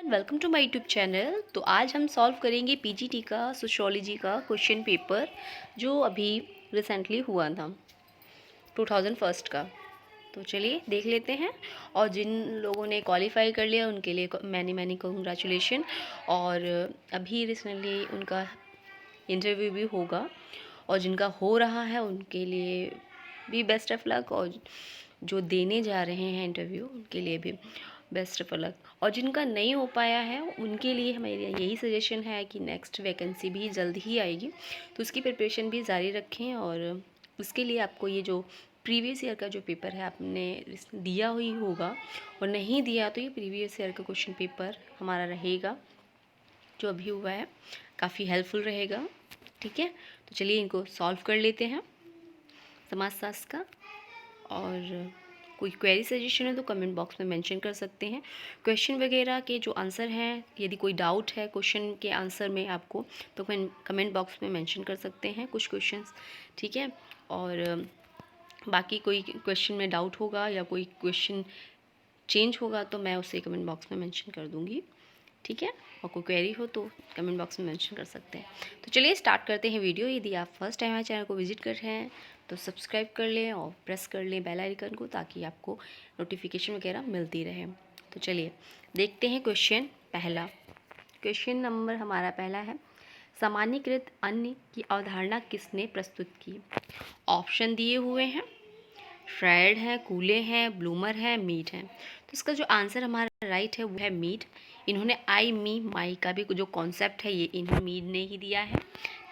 Welcome to my YouTube channel. तो आज हम सॉल्व करेंगे पीजीटी का सोशियोलॉजी का क्वेश्चन पेपर जो अभी रिसेंटली हुआ था 2001 का। तो चलिए देख लेते हैं। और जिन लोगों ने क्वालिफाई कर लिया उनके लिए मैनी कंग्रेचुलेशन। और अभी रिसेंटली उनका इंटरव्यू भी होगा और जिनका हो रहा है उनके लिए भी बेस्ट ऑफ लक, और जो देने जा रहे हैं इंटरव्यू उनके लिए भी बेस्ट ऑफ लक। और जिनका नहीं हो पाया है उनके लिए हमारी यही सजेशन है कि नेक्स्ट वैकेंसी भी जल्द ही आएगी, तो उसकी प्रिपरेशन भी जारी रखें। और उसके लिए आपको ये जो प्रीवियस ईयर का जो पेपर है आपने दिया हुई होगा, और नहीं दिया तो ये प्रीवियस ईयर का क्वेश्चन पेपर हमारा रहेगा जो अभी हुआ है, काफ़ी हेल्पफुल रहेगा। ठीक है, तो चलिए इनको सॉल्व कर लेते हैं समाजशास्त्र का। और कोई क्वेरी सजेशन है तो कमेंट बॉक्स में मेंशन कर सकते हैं। क्वेश्चन वगैरह के जो आंसर हैं, यदि कोई डाउट है क्वेश्चन के आंसर में आपको, तो कमेंट बॉक्स में मेंशन कर सकते हैं कुछ क्वेश्चंस। ठीक है, और बाकी कोई क्वेश्चन में डाउट होगा या कोई क्वेश्चन चेंज होगा तो मैं उसे कमेंट बॉक्स में मेंशन कर दूँगी। ठीक है, और कोई क्वेरी हो तो कमेंट बॉक्स में मेंशन कर सकते हैं। तो चलिए स्टार्ट करते हैं वीडियो। यदि आप फर्स्ट टाइम हमारे चैनल को विजिट कर रहे हैं तो सब्सक्राइब कर लें और प्रेस कर लें बेल आइकन को, ताकि आपको नोटिफिकेशन वगैरह मिलती रहे। तो चलिए देखते हैं क्वेश्चन पहला। क्वेश्चन नंबर हमारा पहला है, सामान्यीकृत अन्न की अवधारणा किसने प्रस्तुत की। ऑप्शन दिए हुए हैं, फ्राइड है, कूले हैं, ब्लूमर है, मीट है। तो इसका जो आंसर हमारा राइट है वो है मीट। इन्होंने आई मी माई का भी जो कॉन्सेप्ट है ये इन्हें मीट ने ही दिया है।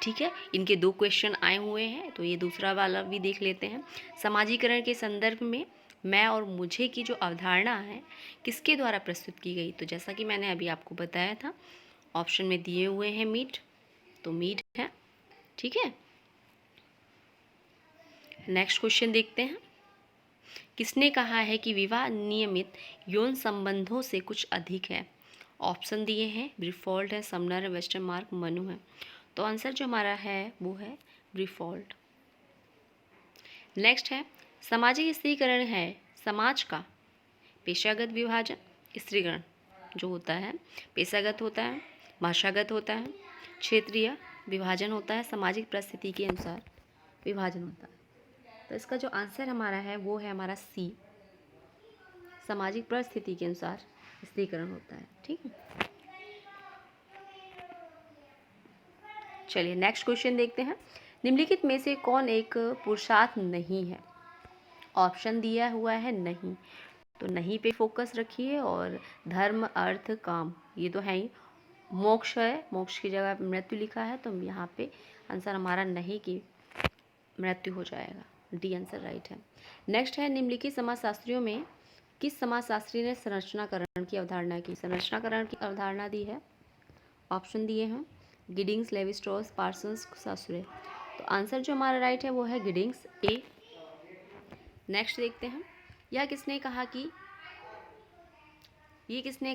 ठीक है, इनके दो क्वेश्चन आए हुए हैं, तो ये दूसरा वाला भी देख लेते हैं। समाजीकरण के संदर्भ में मैं और मुझे की जो अवधारणा है किसके द्वारा प्रस्तुत की गई, तो जैसा कि मैंने अभी आपको बताया था ऑप्शन में दिए हुए हैं मीट, तो मीट है। ठीक है, नेक्स्ट क्वेश्चन देखते हैं। किसने कहा है कि विवाह नियमित यौन संबंधों से कुछ अधिक है। ऑप्शन दिए हैं, ब्रीफोल्ट है, समनर है, वेस्टरमार्क, मनु है। तो आंसर जो हमारा है वो है ब्रीफोल्ट। नेक्स्ट है, सामाजिक स्त्रीकरण है समाज का पेशागत विभाजन, स्त्रीकरण जो होता है पेशागत होता है, भाषागत होता है, क्षेत्रीय विभाजन होता है, सामाजिक परिस्थिति के अनुसार विभाजन होता है। तो इसका जो आंसर हमारा है वो है हमारा सी, सामाजिक परिस्थिति के अनुसार स्त्रीकरण होता है। ठीक है, चलिए नेक्स्ट क्वेश्चन देखते हैं। निम्नलिखित में से कौन एक पुरुषार्थ नहीं है। ऑप्शन दिया हुआ है नहीं, तो नहीं पे फोकस रखिए। और धर्म, अर्थ, काम ये तो है ही। मोक्ष है, मोक्ष की जगह मृत्यु लिखा है, तो यहाँ पे आंसर हमारा नहीं की मृत्यु हो जाएगा, डी आंसर राइट है। नेक्स्ट है, निम्नलिखित समाजशास्त्रियों में किस समाजशास्त्री ने संरचनाकरण की अवधारणा की। संरचनाकरण की अवधारणा दी है, ऑप्शन दिए हैं गिडिंग्स, लेवी स्ट्रॉस, पार्सन्स, सासुरे। तो आंसर जो हमारा राइट है वो है गिडिंग्स, ए। नेक्स्ट देखते हैं, यह किसने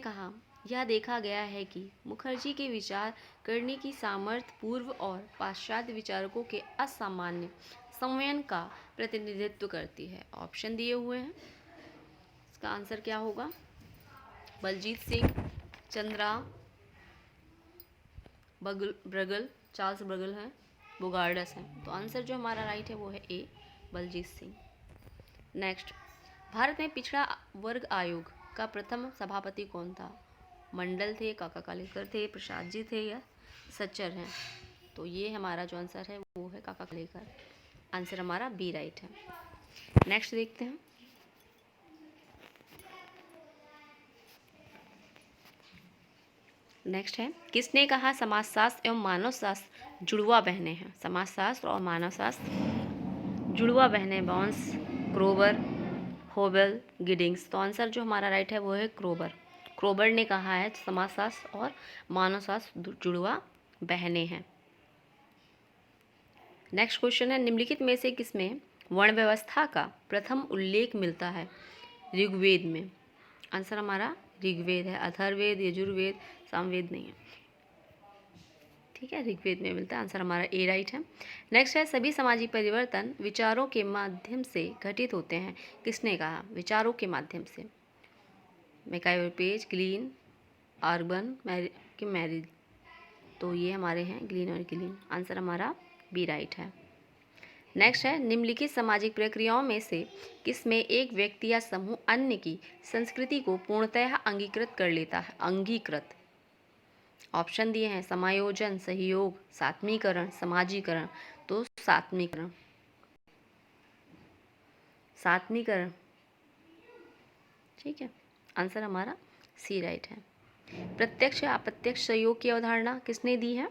कहा यह देखा गया है कि मुखर्जी के विचार करने की सामर्थ्य पूर्व और पाश्चात्य विचारकों के असामान्य संवयन का प्रतिनिधित्व करती है। ऑप्शन दिए हुए हैं, इसका आंसर क्या होगा, बलजीत सिंह, चंद्रा ब्रगल, चार्ल्स ब्रगल हैं, बोगार्डस हैं। तो आंसर जो हमारा राइट है वो है ए, बलजीत सिंह। नेक्स्ट, भारत में पिछड़ा वर्ग आयोग का प्रथम सभापति कौन था। मंडल थे, काका कालेकर थे, प्रसाद जी थे या सच्चर हैं। तो ये हमारा जो आंसर है वो है काका कालेकर। आंसर हमारा बी राइट है। नेक्स्ट देखते हैं, नेक्स्ट है, किसने कहा समाजशास्त्र एवं मानवशास्त्र जुड़वा बहनें हैं। समाजशास्त्र और मानवशास्त्र जुड़वा बहनें, बॉन्स, क्रोबर, होबल, गिडिंग्स। तो आंसर जो हमारा राइट है वो है क्रोबर। क्रोबर ने कहा है समाजशास्त्र और मानवशास्त्र जुड़वा बहनें हैं। नेक्स्ट क्वेश्चन है, निम्नलिखित में से किसमें वर्ण व्यवस्था का प्रथम उल्लेख मिलता है। ऋग्वेद में। आंसर हमारा ऋग्वेद है, अथर्ववेद, यजुर्वेद, सामवेद नहीं है। ठीक है, ऋग्वेद में मिलता है। आंसर हमारा ए राइट है। नेक्स्ट है, सभी सामाजिक परिवर्तन विचारों के माध्यम से घटित होते हैं। किसने कहा, विचारों के माध्यम से। मैकाइवर पेज, ग्लीन, अर्बन मैरिज, तो ये हमारे हैं ग्लीन और ग्लीन। आंसर हमारा बी राइट है। नेक्स्ट है, निम्नलिखित सामाजिक प्रक्रियाओं में से किसमें एक व्यक्ति या समूह अन्य की संस्कृति को पूर्णतः अंगीकृत कर लेता है? अंगीकृत। ऑप्शन दिए हैं समायोजन, सहयोग, सात्मीकरण, समाजीकरण। तो सात्मीकरण, सात्मीकरण, ठीक है। आंसर हमारा सी राइट है। प्रत्यक्ष या अप्रत्यक्ष सहयोग की अवधारणा किसने दी है?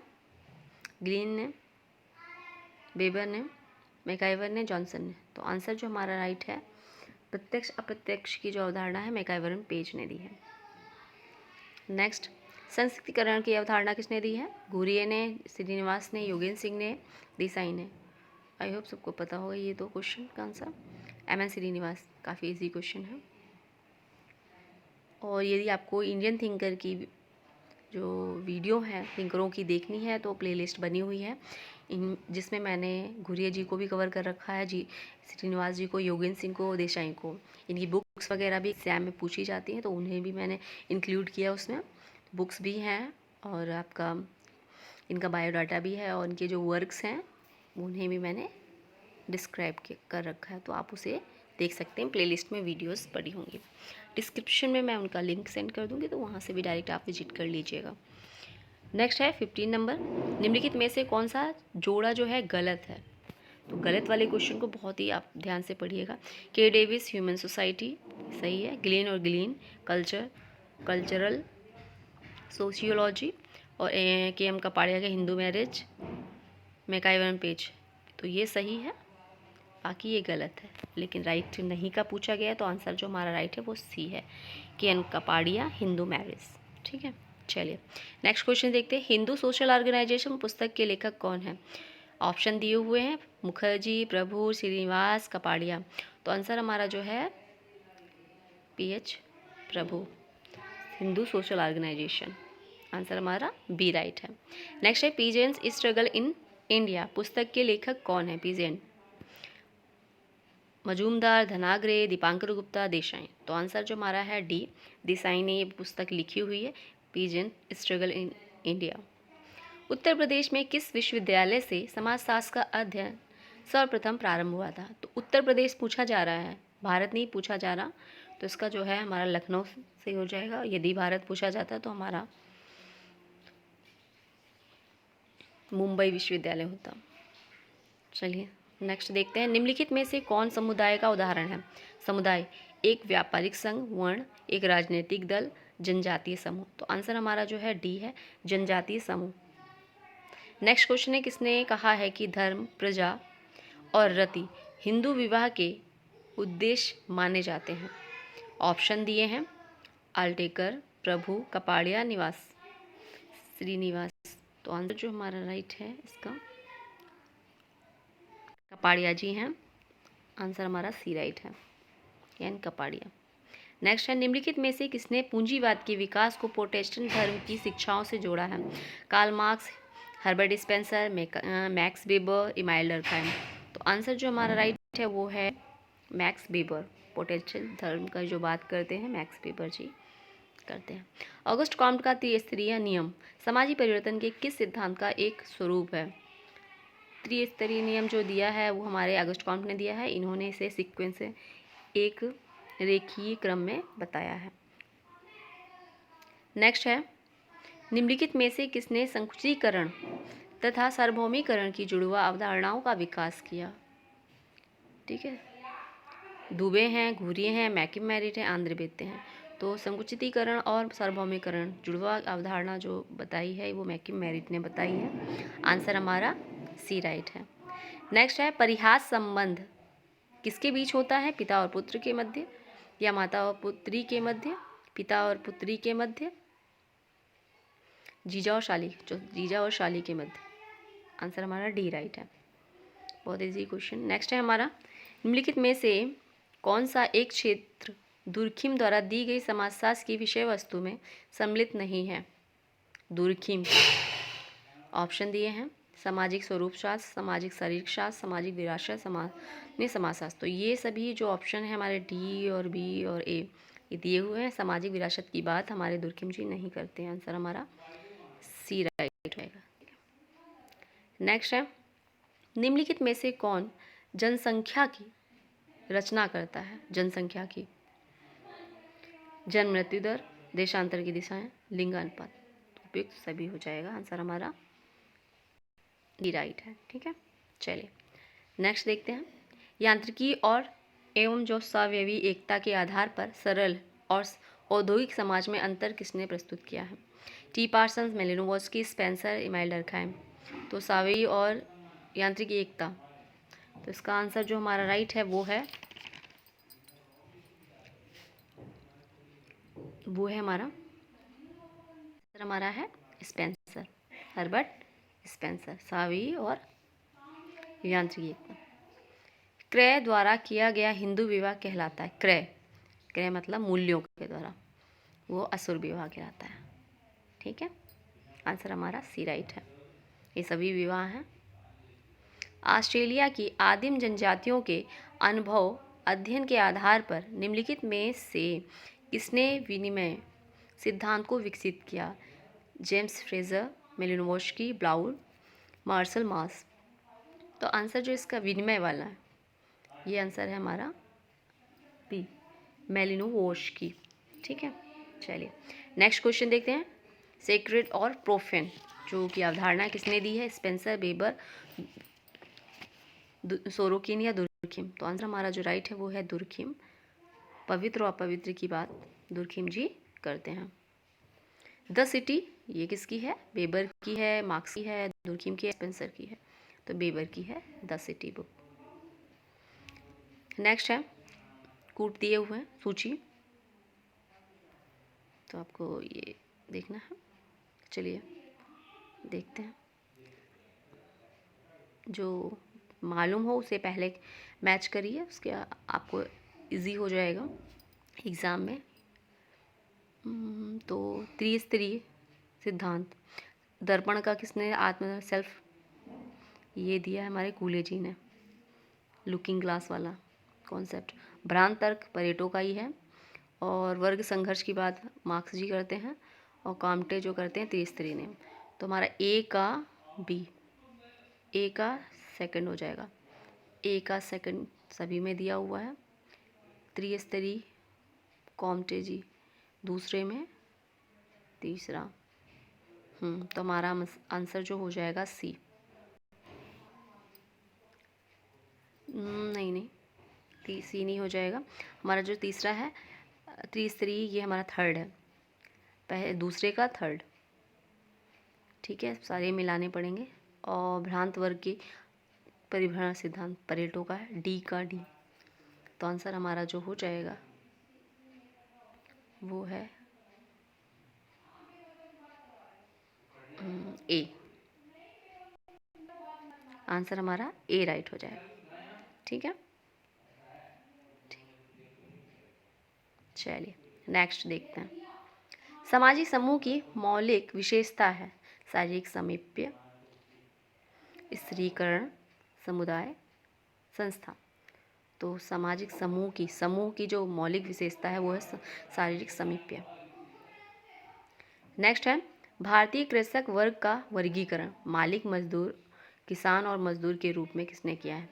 ग्रीन ने, वेबर ने, मैकाइवर ने, जॉनसन ने। तो आंसर जो हमारा राइट है, प्रत्यक्ष अप्रत्यक्ष की जो अवधारणा है मैकाइवर एंड पेज ने दी है। नेक्स्ट, संस्कृतिकरण की अवधारणा किसने दी है? घुरिये ने, श्रीनिवास ने, योगेंद्र सिंह ने, देसाई ने। आई होप सबको पता होगा ये दो क्वेश्चन का आंसर। एम.एन. श्रीनिवास, काफ़ी इजी क्वेश्चन है। और यदि आपको इंडियन थिंकर की जो वीडियो है थिंकरों की देखनी है तो प्लेलिस्ट बनी हुई है, जिसमें मैंने घुरिये जी को भी कवर कर रखा है, जी श्रीनिवास जी को, योगेंद्र सिंह को, देसाई को। इनकी बुक्स वगैरह भी एग्जाम में पूछी जाती हैं तो उन्हें भी मैंने इंक्लूड किया उसमें। बुक्स भी हैं और आपका इनका बायोडाटा भी है और इनके जो वर्क्स हैं उन्हें भी मैंने डिस्क्राइब कर रखा है, तो आप उसे देख सकते हैं। प्लेलिस्ट में वीडियोस पड़ी होंगी, डिस्क्रिप्शन में मैं उनका लिंक सेंड कर दूंगी, तो वहाँ से भी डायरेक्ट आप विजिट कर लीजिएगा। नेक्स्ट है 15 नंबर, निम्नलिखित में से कौन सा जोड़ा जो है गलत है? तो गलत वाले क्वेश्चन को बहुत ही आप ध्यान से पढ़िएगा। के डेविस ह्यूमन सोसाइटी सही है, ग्लीन और ग्लीन कल्चरल सोशियोलॉजी, और के एम कपाड़िया का हिंदू मैरिज, मैकाइवर पेज, तो ये सही है, बाकी ये गलत है। लेकिन राइट नहीं का पूछा गया, तो आंसर जो हमारा राइट है वो सी है, के एन कपाड़िया हिंदू मैरिज। ठीक है, चलिए नेक्स्ट क्वेश्चन देखते हैं। हिंदू सोशल ऑर्गेनाइजेशन पुस्तक के लेखक कौन है? ऑप्शन दिए हुए हैं मुखर्जी, प्रभु, श्रीनिवास, कपाड़िया। तो आंसर हमारा जो है PH प्रभु, हिंदू सोशल ऑर्गेनाइजेशन। आंसर हमारा बी राइट है। नेक्स्ट है पीजेंट्स स्ट्रगल इन इंडिया पुस्तक के लेखक कौन है? पीजेंट, मजूमदार, धनाग्रे, दीपांकर गुप्ता, देसाई। तो आंसर जो हमारा है डी, देसाई ने ये पुस्तक लिखी हुई है, peasant struggle in India. Uttar Pradesh में किस विश्वविद्यालय से समाजशास्त्र का अध्ययन सर्वप्रथम प्रारंभ हुआ था? तो उत्तर प्रदेश पूछा जा रहा है, भारत नहीं पूछा जा रहा, तो इसका जो है हमारा लखनऊ से हो जाएगा। यदि भारत पूछा जाता तो हमारा मुंबई विश्वविद्यालय होता। चलिए नेक्स्ट देखते हैं, निम्नलिखित में से कौन समुदाय का उदाहरण है? समुदाय, एक व्यापारिक संघ, वर्ण, एक राजनीतिक दल, जनजातीय समूह। तो आंसर हमारा जो है डी है, जनजातीय समूह। नेक्स्ट क्वेश्चन है, किसने कहा है कि धर्म, प्रजा और रति हिंदू विवाह के उद्देश्य माने जाते हैं? ऑप्शन दिए हैं आल्टेकर, प्रभु, कपाड़िया, निवास, श्रीनिवास। तो आंसर जो हमारा राइट है इसका कपाड़िया जी हैं। आंसर हमारा सी राइट है, यानी कपाड़िया। नेक्स्ट है, निम्नलिखित में से किसने पूंजीवाद के विकास को प्रोटेस्टेंट धर्म की शिक्षाओं से जोड़ा है? Karl Marx, Herbert Spencer, Max Weber, Emile Durkheim. तो आंसर जो हमारा राइट है वो है मैक्स वेबर। प्रोटेस्टेंट धर्म का जो बात करते हैं मैक्स वेबर जी करते हैं। ऑगस्ट कॉम्ट का त्रिस्तरीय नियम समाजी परिवर्तन के किस सिद्धांत का एक स्वरूप है? त्रिस्तरीय नियम जो दिया है वो हमारे ऑगस्ट कॉम्ट ने दिया है। इन्होंने इसे सीक्वेंस से एक रेखीय क्रम में बताया है। नेक्स्ट है, निम्नलिखित में से किसने संकुचीकरण तथा सार्वभौमिकरण की जुड़वा अवधारणाओं का विकास किया? ठीक है, दुबे हैं, घुरिये हैं, मैकिम-मेरिट हैं, आंद्रे-बेत्ते हैं। तो संकुचितीकरण और सार्वभौमिकरण जुड़वा अवधारणा जो बताई है वो मैकिम-मेरिट ने बताई है। आंसर हमारा सी राइट है। नेक्स्ट है, परिहास संबंध किसके बीच होता है? पिता और पुत्र के मध्य, या माता और पुत्री के मध्य, पिता और पुत्री के मध्य, जीजा और शाली के मध्य। आंसर हमारा डी राइट है, बहुत इजी क्वेश्चन। नेक्स्ट है हमारा, निम्नलिखित में से कौन सा एक क्षेत्र दुर्खिम द्वारा दी गई समाजशास्त्र की विषय वस्तु में सम्मिलित नहीं है? दुर्खिम, ऑप्शन दिए हैं सामाजिक स्वरूप शास्त्र, सामाजिक शारीरिक शास्त्र, सामाजिक विरासत, समाजशास्त्र। तो ये सभी जो ऑप्शन है हमारे डी और बी और ए, ये दिए हुए हैं। सामाजिक विरासत की बात हमारे दुर्खिम जी नहीं करते हैं। आंसर हमारा सी राइट होएगा। नेक्स्ट है, निम्नलिखित में से कौन जनसंख्या की रचना करता है? जनसंख्या की जन्म मृत्यु दर, देशांतर की दिशाएं, लिंगानुपात। उपयुक्त सभी हो जाएगा। आंसर हमारा डी राइट है। ठीक है, चलिए नेक्स्ट देखते हैं। यांत्रिकी और एवं जो सवयवी एकता के आधार पर सरल और औद्योगिक समाज में अंतर किसने प्रस्तुत किया है? T Parsons, Malinowski, Spencer, Emile Durkheim. तो सवयवी और यांत्रिकी एकता, तो इसका आंसर जो हमारा राइट है वो है हमारा है स्पेंसर, हर्बर्ट स्पेंसर। सवयवी और यांत्रिकी एकता। क्रय द्वारा किया गया हिंदू विवाह कहलाता है। क्रय, क्रय मतलब मूल्यों के द्वारा, वो असुर विवाह कहलाता है। ठीक है, आंसर हमारा सी राइट है। ये सभी विवाह हैं। ऑस्ट्रेलिया की आदिम जनजातियों के अनुभव अध्ययन के आधार पर निम्नलिखित में से किसने विनिमय सिद्धांत को विकसित किया? जेम्स फ्रेजर, मेलिनोवस्की, ब्लाउर, मार्शल मास। तो आंसर जो इसका विनिमय वाला है, ये आंसर है हमारा बी, मेलिनोवस्की। ठीक है, चलिए नेक्स्ट क्वेश्चन देखते हैं। सेक्रेड और प्रोफेन जो की अवधारणा किसने दी है? स्पेंसर, बेबर, सोरोकिन या दुर्खिम। तो आंसर हमारा जो राइट है वो है दुर्खिम। पवित्र और अपवित्र की बात दुर्खिम जी करते हैं। द सिटी ये किसकी है? बेबर की है, मार्क्स की है, दुर्खिम की है, स्पेंसर की है। तो बेबर की है द सिटी बुक। नेक्स्ट है, कूट दिए हुए हैं सूची, तो आपको ये देखना है। चलिए देखते हैं, जो मालूम हो उसे पहले मैच करिए, उसके आपको इजी हो जाएगा एग्ज़ाम में। तो त्रिस्तरीय सिद्धांत, दर्पण का किसने आत्म सेल्फ ये दिया है? हमारे कूले जी ने, लुकिंग ग्लास वाला कॉन्सेप्ट। भ्रांत तर्क परेटो का ही है। और वर्ग संघर्ष की बात मार्क्स जी करते हैं, और काम्टे जो करते हैं त्रिस्तरीय नियम। तो हमारा ए का बी, ए का सेकंड हो जाएगा। ए का सेकंड सभी में दिया हुआ है। त्रिस्तरीय काम्टे जी दूसरे में, तीसरा। तो हमारा आंसर जो हो जाएगा सी। नहीं, सी नहीं हो जाएगा। हमारा जो तीसरा है त्रिस्तरीय, ये हमारा थर्ड है, पहले दूसरे का थर्ड। ठीक है, सारे मिलाने पड़ेंगे। और भ्रांत वर्ग की परिभ्रमण सिद्धांत परेटो का है, डी का डी। तो आंसर हमारा जो हो जाएगा वो है ए। आंसर हमारा ए राइट हो जाएगा। ठीक है, चलिए नेक्स्ट देखते हैं। सामाजिक समूह की मौलिक विशेषता है शारीरिक समीप्य, स्त्रीकरण, समुदाय, संस्था। तो सामाजिक समूह की जो मौलिक विशेषता है वो है शारीरिक समीप्य। नेक्स्ट है, भारतीय कृषक वर्ग का वर्गीकरण मालिक, मजदूर, किसान और मजदूर के रूप में किसने किया है?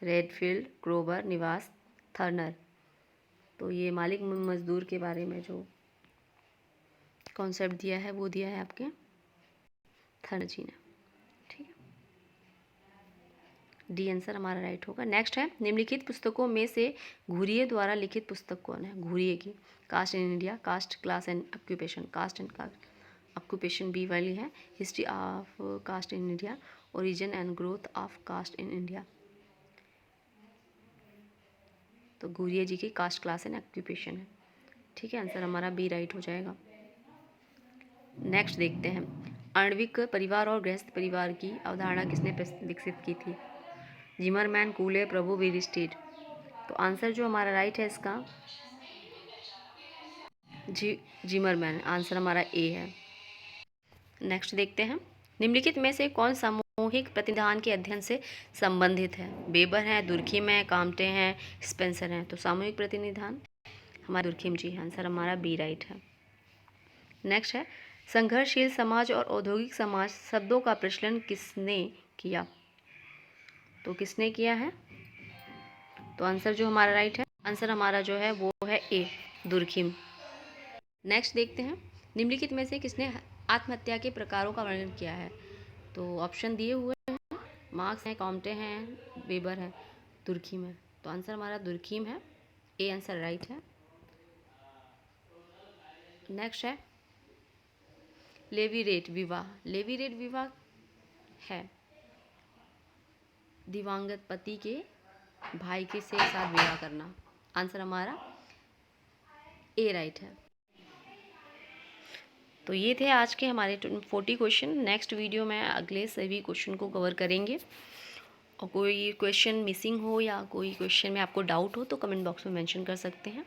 रेडफील्ड, ग्रोवर, निवास, थर्नर। तो ये मालिक मजदूर के बारे में जो कॉन्सेप्ट दिया है वो दिया है आपके थर्नर जी ने। ठीक है, डी आंसर हमारा राइट होगा। नेक्स्ट है, निम्नलिखित पुस्तकों में से घुरिये द्वारा लिखित पुस्तक कौन है? घुरिये की caste in India, caste, class and occupation. Caste and occupation B वाली है। History of caste in India, origin and growth of caste in India. तो घुरिये जी की कास्ट, क्लास एंड ऑक्यूपेशन है। ठीक है, आंसर हमारा बी राइट हो जाएगा। नेक्स्ट देखते हैं, आणविक परिवार और गृहस्थ परिवार की अवधारणा किसने विकसित की थी? जिमरमैन, कूले, प्रभु, वीरस्टेड। तो आंसर जो हमारा राइट है इसका जिमरमैन। आंसर हमारा ए है। नेक्स्ट देखते हैं, निम्नलिखित में से कौन सामूहिक प्रतिनिधान के अध्ययन से संबंधित है? बेबर हैं, दुर्खिम है, काम्टे हैं, स्पेंसर हैं। तो सामूहिक प्रतिनिधान हमारा दुर्खिम जी, आंसर हमारा बी राइट है। नेक्स्ट है संघर्षशील समाज और औद्योगिक समाज शब्दों का प्रचलन किसने किया? तो किसने किया है? तो आंसर जो हमारा राइट है, आंसर हमारा जो है वो है ए, दुर्खिम। नेक्स्ट देखते हैं निम्नलिखित में से किसने आत्महत्या के प्रकारों का वर्णन किया है? तो ऑप्शन दिए हुए हैं, मार्क्स हैं, कॉम्टे हैं, वेबर है, दुर्खिम है। तो आंसर हमारा दुर्खिम है, ए आंसर राइट है। नेक्स्ट है लेवीरेट विवाह। लेवीरेट विवाह है दिवंगत पति के भाई के से साथ विवाह करना। आंसर हमारा ए राइट है। तो ये थे आज के हमारे 40 क्वेश्चन। नेक्स्ट वीडियो में अगले सभी क्वेश्चन को कवर करेंगे। और कोई क्वेश्चन मिसिंग हो या कोई क्वेश्चन में आपको डाउट हो तो कमेंट बॉक्स में मेंशन कर सकते हैं,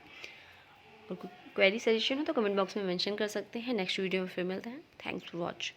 और क्वेरी सजेशन हो तो कमेंट बॉक्स में मेंशन कर सकते हैं। नेक्स्ट वीडियो में फिर मिलते हैं। Thanks for watch.